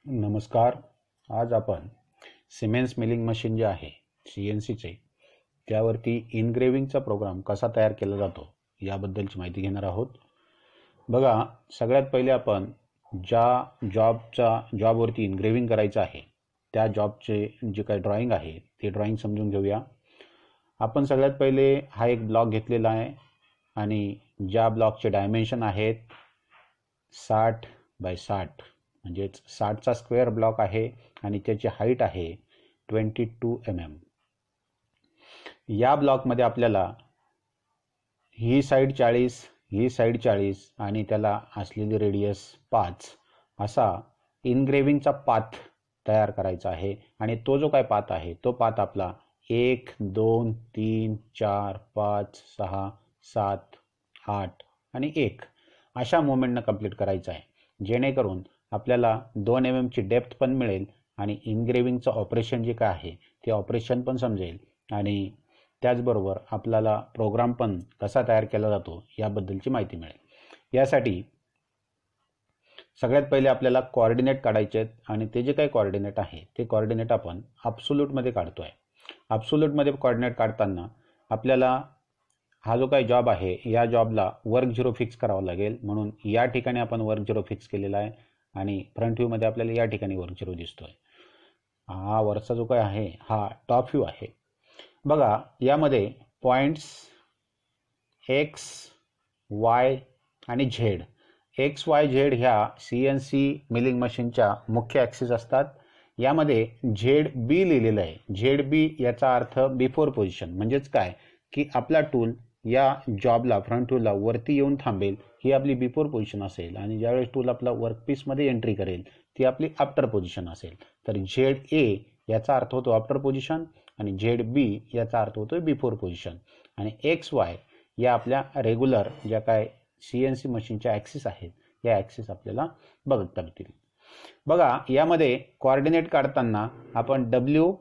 नमस्कार. आज आपण सिमेन्स मिलिंग मशीन जे आहे CNCचे त्यावरती इनग्रेविंगचा प्रोग्राम कसा तयार केला जातो याबद्दलची माहिती घेणार आहोत. बघा, सगळ्यात पहिले आपण ज्या जॉबवरती इनग्रेविंग करायचं आहे त्या जॉबचे जे काही ड्रॉइंग आहे ते ड्रॉइंग समजून घेऊया. आपण सगळ्यात पहिले हा एक ब्लॉक घेतलेला आहे आणि ज्या ब्लॉकचे डायमेन्शन आहेत 60 बाय 60 म्हणजेच 60चा स्क्वेअर ब्लॉक आहे आणि त्याची हाईट आहे 22 mm. या ब्लॉकमध्ये आपल्याला ही साईड 40, ही साईड 40 आणि त्याला असलेली रेडियस 5 असा इनग्रेविंगचा पाथ तयार करायचा आहे. आणि तो जो काय पाथ आहे तो पाथ आपला 1, 2, 3, 4, 5, 6, 7, 8 आणि 1 अशा मोमेंटनं कंप्लीट करायचा आहे, जेणेकरून आपल्याला 2 mm ची डेप्थ पण मिळेल आणि इनग्रेविंगचं ऑपरेशन जे काय आहे ते ऑपरेशन पण समजेल आणि त्याचबरोबर आपल्याला प्रोग्राम पण कसा तयार केला जातो याबद्दलची माहिती मिळेल. यासाठी सगळ्यात पहिले आपल्याला कोऑर्डिनेट काढायचे आहेत आणि ते जे काही कोऑर्डिनेट आहे ते कोऑर्डिनेट आपण ॲब्सोल्यूटमध्ये काढतो आहे. ॲब्सोल्यूटमध्ये कोऑर्डिनेट काढताना आपल्याला हा जो काही जॉब आहे या जॉबला वर्क 0 फिक्स करावं लागेल, म्हणून या ठिकाणी आपण वर्क 0 फिक्स केलेला आहे आणि फ्रंट व्ह्यूमध्ये आपल्याला या ठिकाणी वर्क 0 दिसतोय. हा वरचा जो काय आहे हा टॉप व्ह्यू आहे. बघा, यामध्ये पॉईंट्स एक्स, वाय आणि झेड, एक्स वाय झेड ह्या CNC मिलिंग मशीनच्या मुख्य ॲक्सिस असतात. यामध्ये ZB लिहिलेलं आहे. ZB याचा अर्थ बिफोर पोझिशन, म्हणजेच काय की आपला टूल या जॉबला फ्रंट व्ह्यूला वरती येऊन थांबेल ही आपली बिफोर पोझिशन असेल आणि ज्यावेळेस टूल आपला वर्कपीसमध्ये एंट्री करेल ती आपली आफ्टर पोझिशन असेल. तर ZA याचा अर्थ होतो आफ्टर पोझिशन आणि ZB याचा अर्थ होतो बिफोर पोझिशन आणि XY या आपल्या रेग्युलर ज्या काय CNC मशीनच्या ॲक्सिस आहेत या ॲक्सिस आपल्याला बघता येतील. बघा, यामध्ये कोऑर्डिनेट काढताना आपण W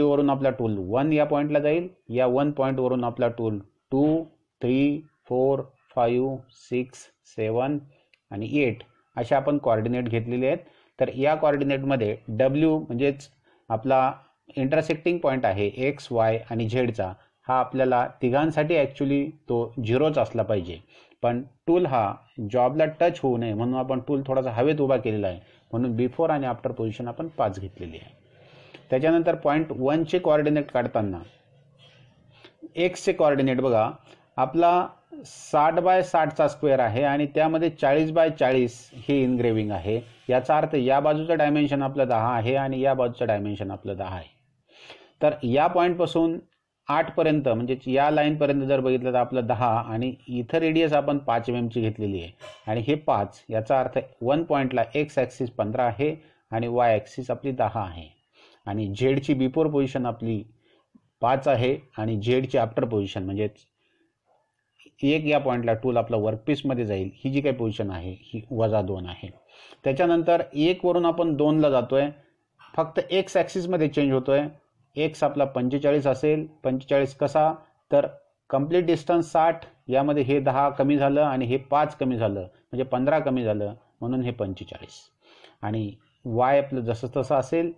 वरून आपला टूल 1 या पॉईंटला जाईल, या 1 पॉईंटवरून आपला टूल 2, 3, 4, 5, 6, 7 आणि 8 अशा आपण कोऑर्डिनेट घेतलेले आहेत. तर या कोऑर्डिनेटमध्ये W म्हणजेच आपला इंटरसेक्टिंग पॉईंट आहे एक्स, वाय आणि झेडचा, हा आपल्याला तिघांसाठी ॲक्च्युली तो 0च असला पाहिजे, पण टूल हा जॉबला टच होऊ नये म्हणून आपण टूल थोडासा हवेत उभा केलेला आहे, म्हणून बिफोर आणि आफ्टर पोझिशन आपण 5 घेतलेली आहे. त्याच्यानंतर पॉईंट 1चे कोऑर्डिनेट काढताना एक्सचे कोऑर्डिनेट बघा, आपला 60 बाय 60चा स्क्वेअर आहे आणि त्यामध्ये 40 बाय 40 हे इनग्रेविंग आहे. याचा अर्थ या बाजूचं डायमेन्शन आपलं 10 आहे आणि या बाजूचं डायमेन्शन आपलं 10 आहे. तर या पॉईंटपासून 8 पर्यंत म्हणजेच या लाईनपर्यंत जर बघितलं तर आपलं 10 आणि इथं रेडियस आपण 5 mm ची घेतलेली आहे आणि हे 5, याचा अर्थ 1 पॉईंटला एक्स ॲक्सिस 15 आहे आणि वाय ॲक्सिस आपली 10 आहे आणि झेडची बिफोर पोझिशन आपली 5 आहे आणि झेडची आफ्टर पोझिशन म्हणजेच 1 या पॉईंटला टूल आपला वर्कपीसमध्ये जाईल, ही जी काही पोझिशन आहे ही -2 आहे. त्याच्यानंतर 1 वरून आपण 2ला जातोय, फक्त एक्स ॲक्सिसमध्ये चेंज होतोय. एक्स आपला 45 असेल. 45 कसा, तर कंप्लीट डिस्टन्स 60, यामध्ये हे 10 कमी झालं आणि हे 5 कमी झालं म्हणजे 15 कमी झालं म्हणून हे 45 आणि वाय आपलं जसं तसं असेल.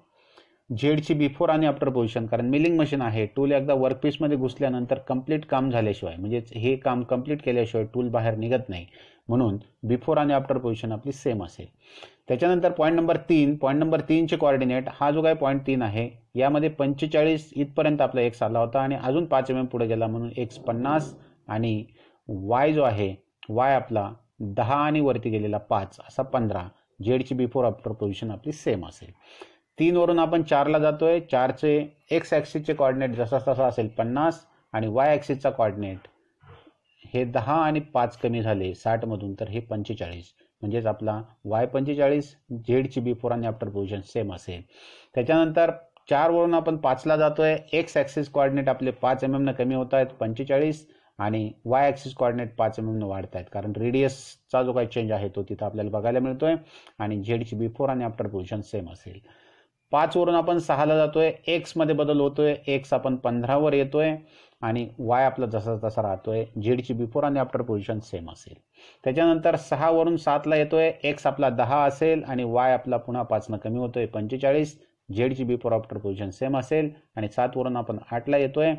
झेडची बिफोर आणि आफ्टर पोझिशन, कारण मिलिंग मशीन आहे, टूल एकदा वर्कपीसमध्ये घुसल्यानंतर कंप्लीट काम झाल्याशिवाय म्हणजेच हे काम कंप्लीट केल्याशिवाय टूल बाहेर निघत नाही, म्हणून बिफोर आणि आफ्टर पोझिशन आपली सेम असेल. त्याच्यानंतर पॉईंट नंबर 3चे कोऑर्डिनेट, हा जो काही पॉईंट 3 आहे यामध्ये 45 इथपर्यंत आपला एक्स आला होता आणि अजून 5 mm पुढे गेला म्हणून एक्स 50 आणि वाय जो आहे वाय आपला 10 आणि वरती गेलेला 5 असा 15. झेडची बिफोर आफ्टर पोझिशन आपली सेम असेल. 3 वरून आपण 4ला जातोय. 4चे एक्स ॲक्सिसचे कोऑर्डिनेट जसा तसा असेल 50 आणि वाय ॲक्सिसचा कोऑर्डिनेट हे 10 आणि 5 कमी झाले 60 मधून तर हे 45, म्हणजेच आपला वाय 45, झेडची बिफोर आणि आफ्टर पोझिशन सेम असेल. त्याच्यानंतर 4 वरून आपण 5ला जातोय. एक्स ॲक्सिस कोऑर्डिनेट आपले 5 mm न कमी होत आहेत 45 आणि वाय ॲक्सिस कोऑर्डिनेट 5 mm न वाढत आहेत, कारण रेडियसचा जो काही चेंज आहे तो तिथं आपल्याला बघायला मिळतोय आणि झेडची बिफोर आणि आफ्टर पोझिशन सेम असेल. 5 वरून आपण 6ला जातोय. एक्समध्ये बदल होतोय. एक्स आपण 15 वर येतोय आणि वाय आपला जसा तसा राहतोय. झेडची बिफोर आणि आफ्टर पोझिशन सेम असेल. त्याच्यानंतर 6 वरून 7ला येतोय. एक्स आपला 10 असेल आणि वाय आपला पुन्हा 5 कमी होतोय 45. झेडची बिफोर आफ्टर पोझिशन सेम असेल आणि 7 वरून आपण 8ला येतोय.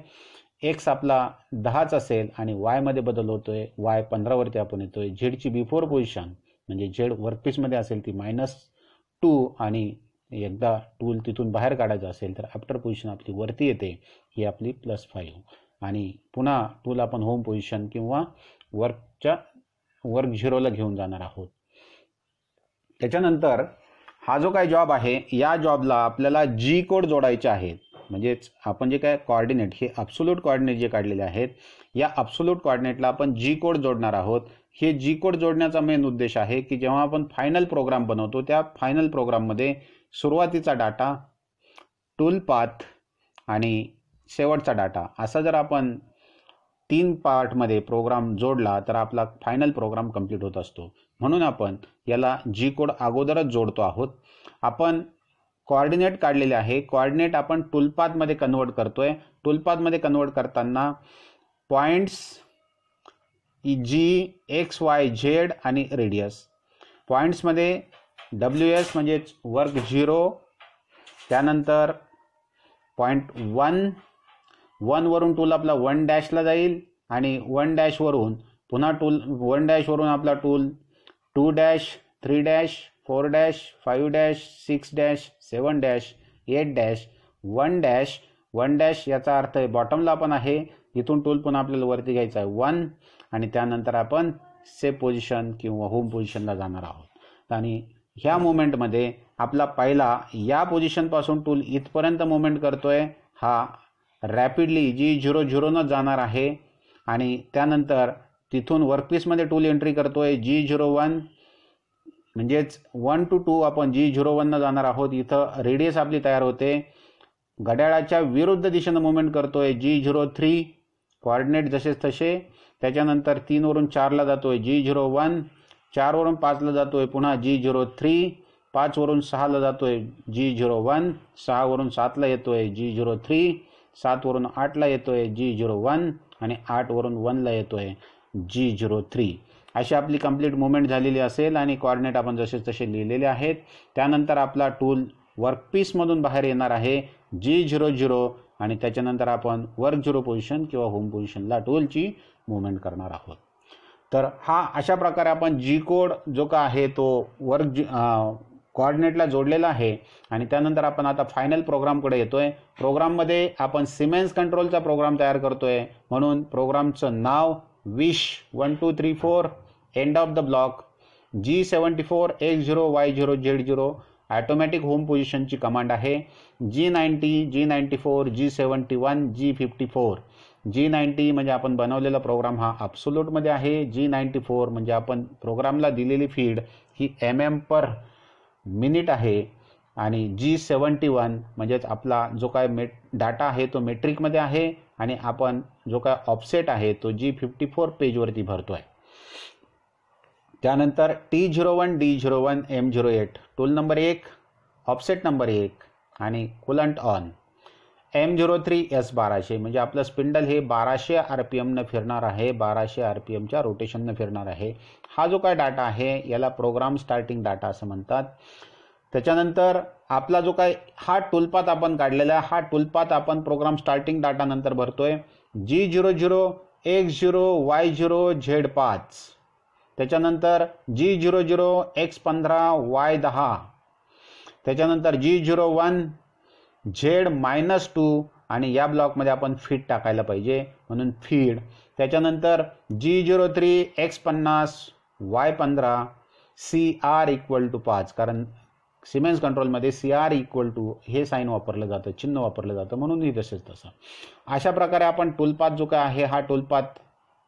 एक्स आपला 10च असेल आणि वाय मध्ये बदल होतोय. वाय 15 वरती आपण येतोय. झेडची बिफोर पोझिशन म्हणजे झेड वर्कपीसमध्ये असेल ती -2 आणि एकदा टूल तिथून बाहेर काढायचं असेल तर आफ्टर पोझिशन आपली वरती येते, ही आपली +5 आणि पुन्हा टूल आपण होम पोझिशन किंवा वर्क 0ला घेऊन जाणार आहोत. त्याच्यानंतर हा जो काय जॉब आहे या जॉबला आपल्याला जी कोड जोडायचे आहेत. म्हणजेच आपण जे काय कोऑर्डिनेट हे ॲब्सोल्यूट कोऑर्डिनेट जे काढलेले आहेत या ॲब्सोल्यूट कोऑर्डिनेटला आपण जी कोड जोडणार आहोत. हे जी कोड जोडण्याचा मेन उद्देश आहे की जेव्हा आपण फायनल प्रोग्राम बनवतो त्या फायनल प्रोग्राममध्ये सुरुवातीचा डाटा, टूल पाथ आणि शेवटचा डाटा असा जर आपण 3 पार्टमध्ये प्रोग्राम जोडला तर आपला फायनल प्रोग्राम कंप्लीट होत असतो. म्हणून आपण याला जी कोड अगोदरच जोडतो आहोत. आपण कोऑर्डिनेट काढलेले आहे. कोऑर्डिनेट आपण टूलपाथमध्ये कन्वर्ट करतोय. टूलपाथमध्ये कन्वर्ट करताना पॉईंट्स जी, एक्स, वाय, झेड आणि रेडियस. पॉईंट्समध्ये WS म्हणजेच वर्क 0, त्यानंतर पॉईंट 1 वरून टूल आपला 1' जाईल आणि 1' वरून पुन्हा टूल 1' वरून आपला टूल 2', 3', 4', 5', 6', 7', 8', 1', याचा अर्थ आहे बॉटमला पण आहे. इथून टूल पुन्हा आपल्याला वरती घ्यायचा आहे 1 आणि त्यानंतर आपण सेफ पोझिशन किंवा होम पोझिशनला जाणार आहोत. आणि ह्या मुवमेंटमध्ये आपला पहिला या पोझिशनपासून टूल इथपर्यंत मुवमेंट करतोय. हा रॅपिडली G00 जाणार आहे आणि त्यानंतर तिथून वर्कपीसमध्ये टूल एंट्री करतोय G01 म्हणजेच 1 to 2 आपण G01 जाणार आहोत. इथं रेडियस आपली तयार होते. घड्याळाच्या विरुद्ध दिशेनं मुवमेंट करतोय G03, कोऑर्डिनेट जसेच तसे. त्याच्यानंतर 3 वरून 4ला जातोय G01, 4 वरून 5ला जातोय पुन्हा G03, 5 वरून 6ला जातोय G01, 6 वरून 7ला येतोय G03, 7 वरून 8ला येतोय G01 आणि 8 वरून 1ला येतोय G03. अशी आपली कंप्लीट मुवमेंट झालेली असेल आणि कोऑर्डिनेट आपण जसे तसे लिहिलेले आहेत. त्यानंतर आपला टूल वर्कपीसमधून बाहेर येणार आहे G00 आणि त्याच्यानंतर आपण वर्क 0 पोझिशन किंवा होम पोझिशनला टूलची मुवमेंट करणार आहोत. तर हा अशा प्रकारे आपण जी कोड जो का आहे तो वर्क कोऑर्डिनेटला जोडलेला आहे. आणि त्यानंतर आपण आता फायनल प्रोग्रामकडे येतोय. प्रोग्राममध्ये आपण सिमेन्स कंट्रोलचा प्रोग्राम तयार करतोय. म्हणून प्रोग्रामचं नाव विश 1 2 3 4 end of the block G74 X0 Y0 Z0 automatic home पोझिशनची कमांड आहे. G90 G94 G71 G54. G90 म्हणजे आपण बनवलेला प्रोग्राम हा ॲब्सोल्यूटमध्ये आहे. G94 म्हणजे आपण प्रोग्रामला दिलेली फीड ही mm/मिनिट आहे आणि G71 म्हणजेच आपला जो काय डाटा आहे तो मेट्रिकमध्ये आहे आणि आपण जो काय ऑफसेट आहे तो G54 पेजवरती भरतोय. त्यानंतर T01 D01 M08 tool number 1, offset number 1 आणि कुलंट ऑन. M03 S1200 म्हणजे आपलं स्पिंडल हे 1200 RPMनं फिरणार आहे. 1200 RPMच्या रोटेशननं फिरणार आहे. हा जो काय डाटा आहे याला प्रोग्राम स्टार्टिंग डाटा असं म्हणतात. त्याच्यानंतर आपला जो काय हा टूलपाथ आपण काढलेला हा टूलपाथ आपण प्रोग्राम स्टार्टिंग डाटा नंतर भरतोय. G00 X0 Y0 Z5. त्याच्यानंतर G00 X15 Y10. त्याच्यानंतर G01 Z-2 आणि या ब्लॉकमध्ये आपण फीड टाकायला पाहिजे म्हणून फीड. त्याच्यानंतर G03 X50 Y15 CR = 5 कारण सिमेन्स कंट्रोलमध्ये CR = हे साईन वापरलं जातं, चिन्ह वापरलं जातं म्हणून ही तसंच तसं. अशा प्रकारे आपण टूलपाथ जो काय आहे हा टूलपाथ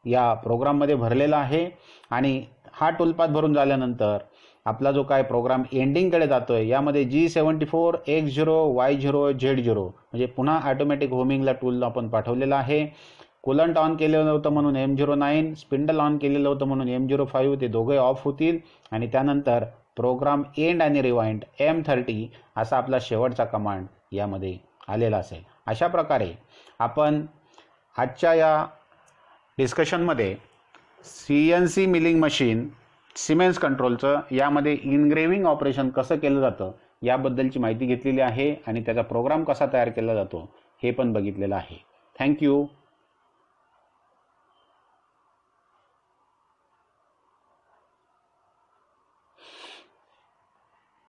या प्रोग्राममध्ये भरलेला आहे. आणि हा टूलपाथ भरून झाल्यानंतर आपला जो काय प्रोग्राम एंडिंगकडे जातोय यामध्ये G74 X0 Y0 Z0 म्हणजे पुन्हा ऑटोमॅटिक होमिंगला टूल आपण पाठवलेला आहे. कुलंट ऑन केलेलं होतं म्हणून M09, स्पिंडल ऑन केलेलं होतं म्हणून M05 ते दोघे ऑफ होतील. आणि त्यानंतर प्रोग्राम एंड आणि रिवाइंड M30 असा आपला शेवटचा कमांड यामध्ये आलेला असेल. अशा प्रकारे आपण आजच्या या डिस्कशनमध्ये CNC मिलिंग मशीन सिमेन्स कंट्रोलचं यामध्ये इनग्रेविंग ऑपरेशन कसं केलं जातं याबद्दलची माहिती घेतलेली आहे आणि त्याचा प्रोग्राम कसा तयार केला जातो हे पण बघितलेलं आहे. थँक्यू.